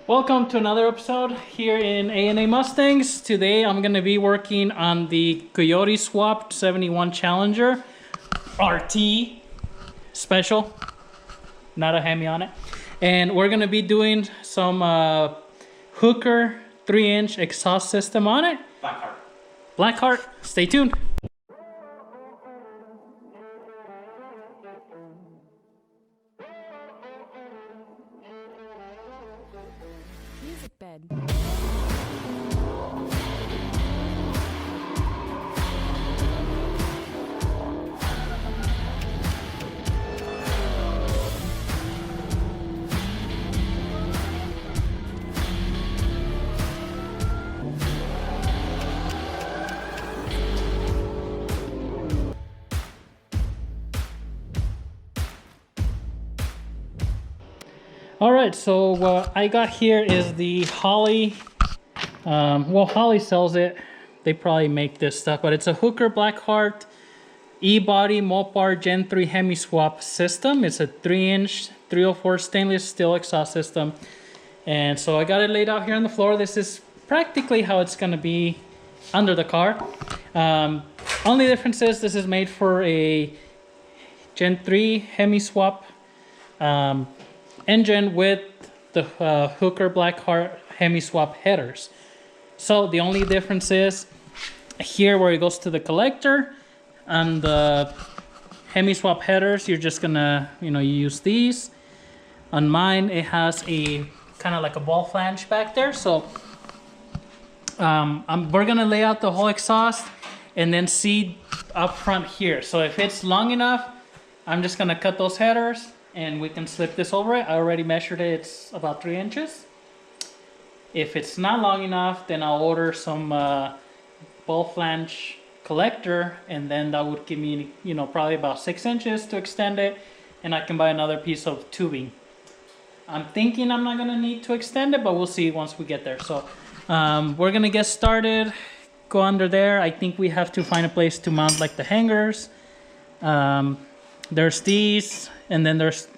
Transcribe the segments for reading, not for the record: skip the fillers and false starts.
Welcome to another episode here in A&A Mustangs. Today I'm going to be working on the Coyote swapped 71 Challenger RT special, not a Hemi on it. And we're going to be doing some Hooker 3-inch exhaust system on it. Blackheart. Stay tuned. Music bed. All right, so what I got here is the Holley. Well, Holley sells it. They probably make this stuff, but it's a Hooker Blackheart E-body Mopar Gen 3 Hemi swap system. It's a 3-inch 304 stainless steel exhaust system. And so I got it laid out here on the floor. This is practically how it's gonna be under the car. Only difference is this is made for a Gen 3 Hemi swap engine with the Hooker Blackheart Hemi swap headers. So the only difference is here where it goes to the collector and the Hemi swap headers, you're just gonna, you use these. On mine, it has a kind of like a ball flange back there. So we're gonna lay out the whole exhaust and then see up front here. So if it's long enough, I'm just gonna cut those headers and we can slip this over it. I already measured it, it's about 3 inches. If it's not long enough, then I'll order some ball flange collector, and then that would give me, probably about 6 inches to extend it, and I can buy another piece of tubing. I'm thinking I'm not gonna need to extend it, but we'll see once we get there. So we're gonna get started, go under there. I think we have to find a place to mount like the hangers. There's these, and then there's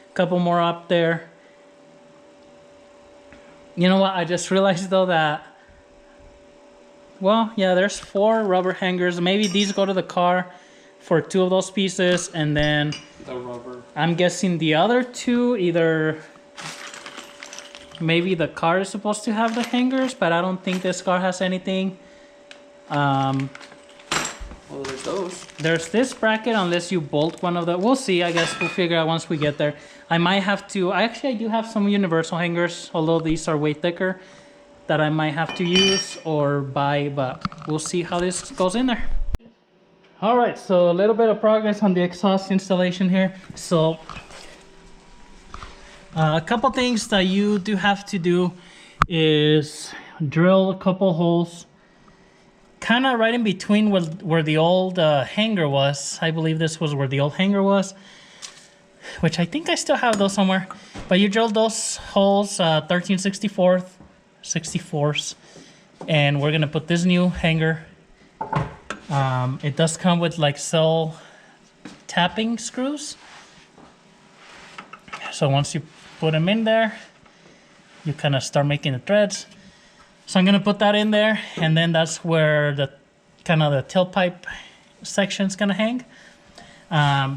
a couple more up there. You know what, I just realized though that, well, yeah, there's 4 rubber hangers. Maybe these go to the car for 2 of those pieces, and then the rubber. I'm guessing the other 2, either maybe the car is supposed to have the hangers, but I don't think this car has anything. Well, there's those. There's this bracket unless you bolt one of the, we'll see, I guess we'll figure out once we get there. I might have to, I do have some universal hangers, although these are way thicker, that I might have to use or buy, but we'll see how this goes in there. All right, so a little bit of progress on the exhaust installation here. So a couple things that you do have to do is drill a couple holes kind of right in between where the old hanger was. I believe this was where the old hanger was, which I think I still have those somewhere. But you drill those holes 13/64ths, and we're gonna put this new hanger. It does come with like cell tapping screws. So once you put them in there, you kind of start making the threads. So I'm gonna put that in there, and then that's where the kind of the tailpipe section is gonna hang.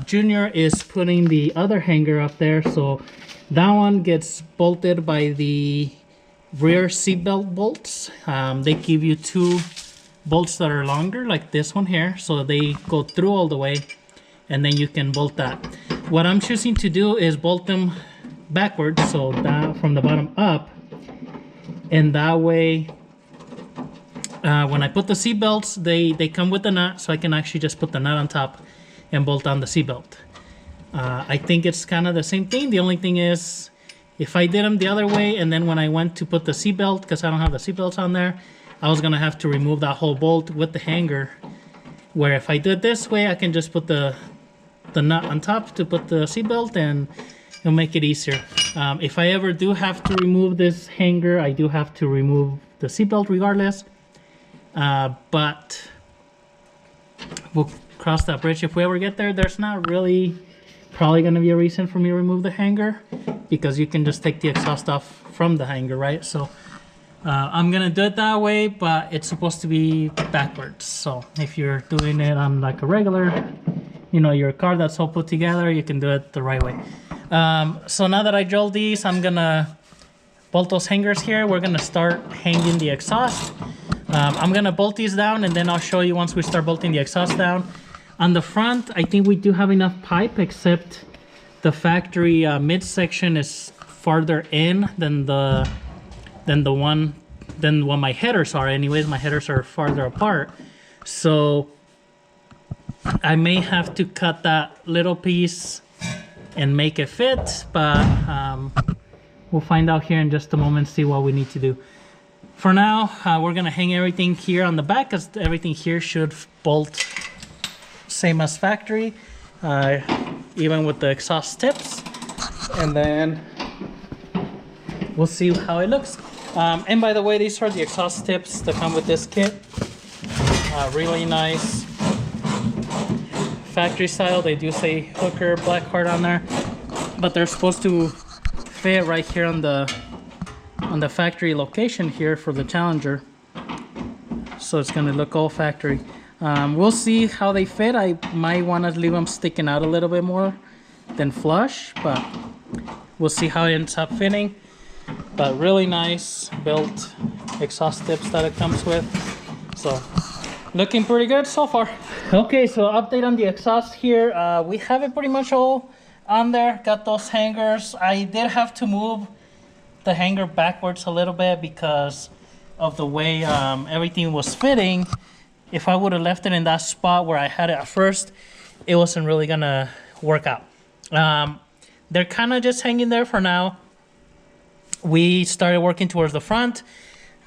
Junior is putting the other hanger up there, so that one gets bolted by the rear seatbelt bolts. They give you 2 bolts that are longer, like this one here, so they go through all the way, and then you can bolt that. What I'm choosing to do is bolt them backwards, so that from the bottom up. And that way, when I put the seat belts, they come with the nut, so I can actually just put the nut on top and bolt on the seat belt. I think it's kind of the same thing. The only thing is, if I did them the other way, and then when I went to put the seat belt, because I don't have the seat belts on there, I was gonna have to remove that whole bolt with the hanger. Where if I do it this way, I can just put the nut on top to put the seat belt, and it'll make it easier. If I ever do have to remove this hanger, I do have to remove the seatbelt regardless. But we'll cross that bridge if we ever get there. There's not really probably gonna be a reason for me to remove the hanger, because you can just take the exhaust off from the hanger, right? So I'm gonna do it that way, but it's supposed to be backwards. So if you're doing it on like a regular, you know, your car that's all put together, you can do it the right way. So now that I drilled these, I'm gonna bolt those hangers here. We're gonna start hanging the exhaust. I'm gonna bolt these down, and then I'll show you once we start bolting the exhaust down. On the front, I think we do have enough pipe, except the factory midsection is farther in than what my headers are. Anyways, my headers are farther apart, so I may have to cut that little piece and make it fit, but we'll find out here in just a moment, see what we need to do. For now, we're gonna hang everything here on the back, because everything here should bolt same as factory, even with the exhaust tips, and then we'll see how it looks. And by the way, these are the exhaust tips that come with this kit. Really nice factory style. They do say Hooker Blackheart on there, but they're supposed to fit right here on the factory location here for the Challenger, so it's gonna look all factory. We'll see how they fit. I might want to leave them sticking out a little bit more than flush, but we'll see how it ends up fitting. But really nice built exhaust tips that it comes with, so looking pretty good so far. Okay, so update on the exhaust here. We have it pretty much all on there. Got those hangers. I did have to move the hanger backwards a little bit because of the way everything was fitting. If I would have left it in that spot where I had it at first, it wasn't really gonna work out. They're kind of just hanging there for now. We started working towards the front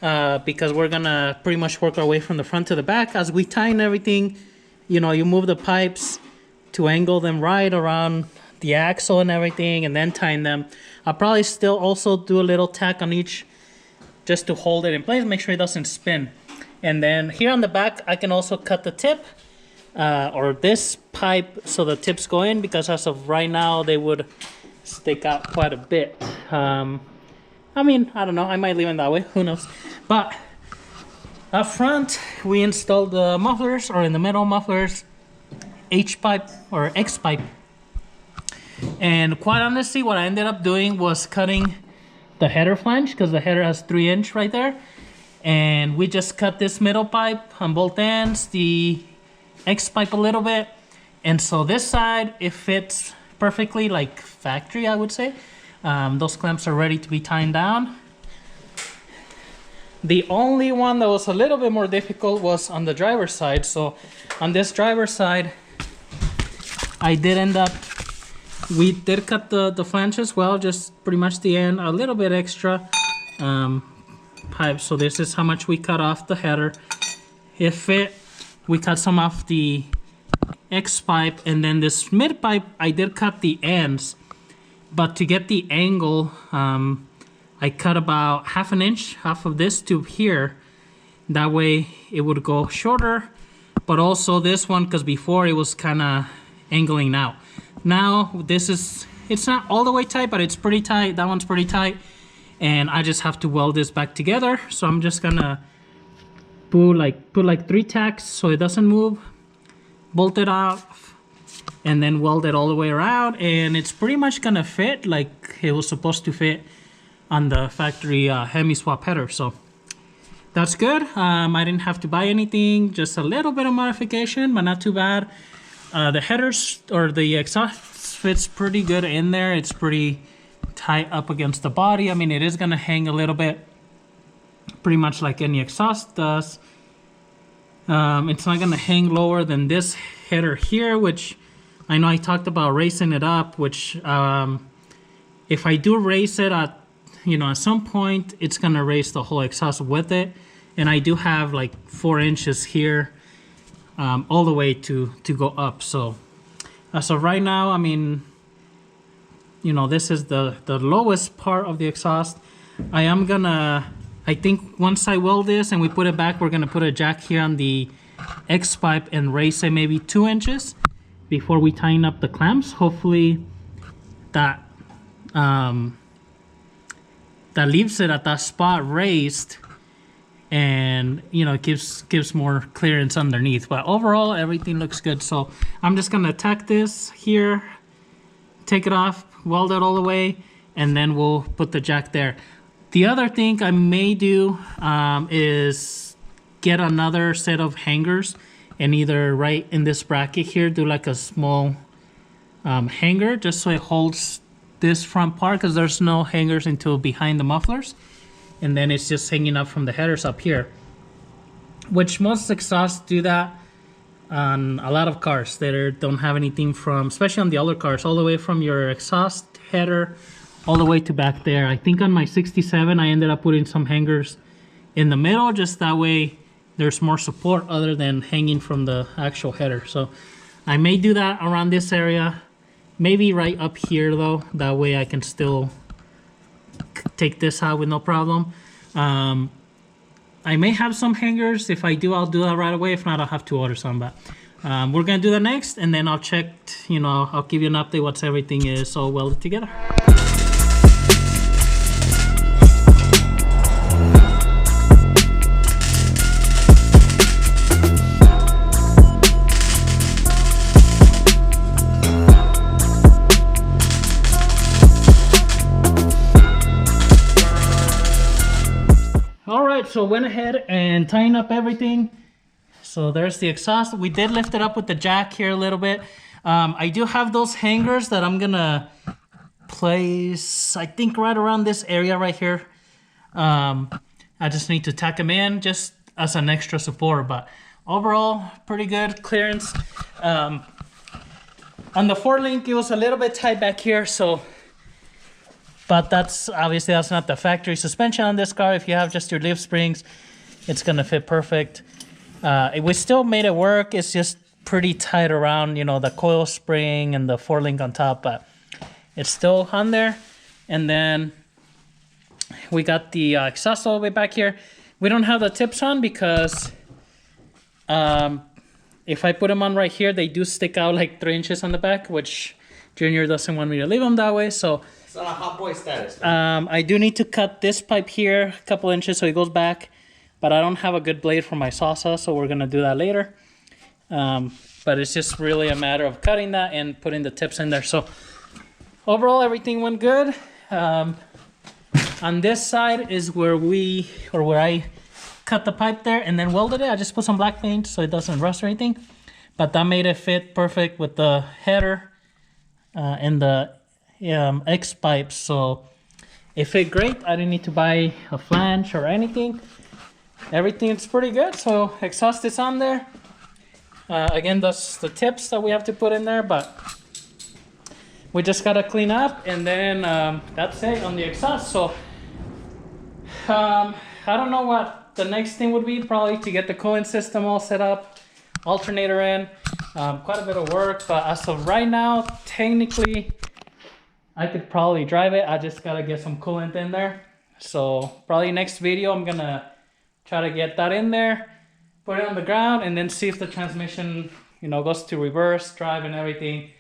because we're gonna pretty much work our way from the front to the back. As we tighten everything, you know, you move the pipes to angle them right around the axle and everything, and then tighten them. I'll probably still also do a little tack on each just to hold it in place, make sure it doesn't spin. And then here on the back, I can also cut the tip or this pipe so the tips go in, because as of right now, they would stick out quite a bit. I mean, I don't know, I might leave it that way, who knows. But up front, we installed the mufflers, or in the middle mufflers, H-pipe or X-pipe. And quite honestly, what I ended up doing was cutting the header flange, because the header has 3" right there. And we just cut this middle pipe on both ends, the X-pipe a little bit. And so this side, it fits perfectly like factory, I would say. Those clamps are ready to be tightened down. The only one that was a little bit more difficult was on the driver's side. So on this driver's side, I did end up, we did cut the flange as well, just pretty much the end, a little bit extra pipe. So this is how much we cut off the header. It fit. We cut some off the X pipe, and then this mid pipe, I did cut the ends, but to get the angle, I cut about ½ inch, half of this to here. That way it would go shorter, but also this one, because before it was kind of angling out. Now this is, it's not all the way tight, but it's pretty tight. That one's pretty tight. And I just have to weld this back together. So I'm just gonna put like 3 tacks so it doesn't move, bolt it off, and then weld it all the way around. And it's pretty much gonna fit like it was supposed to fit on the factory Hemi swap header. So that's good. I didn't have to buy anything, just a little bit of modification, but not too bad. The headers or the exhaust fits pretty good in there. It's pretty tight up against the body. I mean, it is gonna hang a little bit, pretty much like any exhaust does. It's not gonna hang lower than this header here, which I know I talked about raising it up, which if I do raise it at, you know, at some point, it's gonna raise the whole exhaust with it. And I do have like 4 inches here all the way to go up. So as of right now, I mean, you know, this is the lowest part of the exhaust. I am gonna, I think once I weld this and we put it back, we're gonna put a jack here on the X pipe and raise it maybe 2 inches, before we tighten up the clamps. Hopefully that that leaves it at that spot raised, and you know, it gives more clearance underneath. But overall everything looks good. So I'm just gonna tack this here, take it off, weld it all the way, and then we'll put the jack there. The other thing I may do is get another set of hangers, and either right in this bracket here do like a small hanger, just so it holds this front part, because there's no hangers until behind the mufflers, and then it's just hanging up from the headers up here, which most exhausts do that on a lot of cars that don't have anything from, especially on the older cars, all the way from your exhaust header all the way to back there. I think on my 67 I ended up putting some hangers in the middle, just that way there's more support other than hanging from the actual header. So I may do that around this area, maybe right up here though, that way I can still take this out with no problem. I may have some hangers. If I do, I'll do that right away. If not, I'll have to order some. But we're gonna do that next, and then I'll check, you know, I'll give you an update once everything is all welded together. Alright, so went ahead and tightened up everything. So there's the exhaust. We did lift it up with the jack here a little bit. I do have those hangers that I'm gonna place, I think, right around this area right here. I just need to tack them in just as an extra support, but overall pretty good clearance. On the 4-link it was a little bit tight back here, so, but that's obviously that's not the factory suspension on this car. If you have just your leaf springs, it's gonna fit perfect. We still made it work. It's just pretty tight around, you know, the coil spring and the 4-link on top, but it's still on there. And then we got the exhaust all the way back here. We don't have the tips on because if I put them on right here, they do stick out like 3 inches on the back, which Junior doesn't want me to leave them that way. So it's on a hot boy status. I do need to cut this pipe here a couple inches so it goes back, but I don't have a good blade for my salsa, so we're gonna do that later. But it's just really a matter of cutting that and putting the tips in there. So overall, everything went good. On this side is where I cut the pipe there and then welded it. I just put some black paint so it doesn't rust or anything, but that made it fit perfect with the header and the X pipes. So it fit great. I didn't need to buy a flange or anything. Everything's pretty good. So exhaust is on there. Again, that's the tips that we have to put in there, but we just gotta clean up, and then that's it on the exhaust. So I don't know what the next thing would be. Probably to get the cooling system all set up, alternator in, quite a bit of work, but as of right now, technically I could probably drive it. I just gotta get some coolant in there. So probably next video I'm gonna try to get that in there, put it on the ground, and then see if the transmission, you know, goes to reverse drive and everything,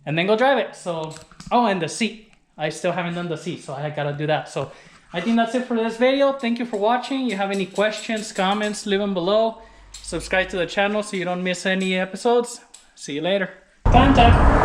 and then go drive it. So, oh, and the seat, I still haven't done the seat, so I gotta do that. So I think that's it for this video. Thank you for watching. You have any questions, comments, leave them below. Subscribe to the channel so you don't miss any episodes. See you later. Time.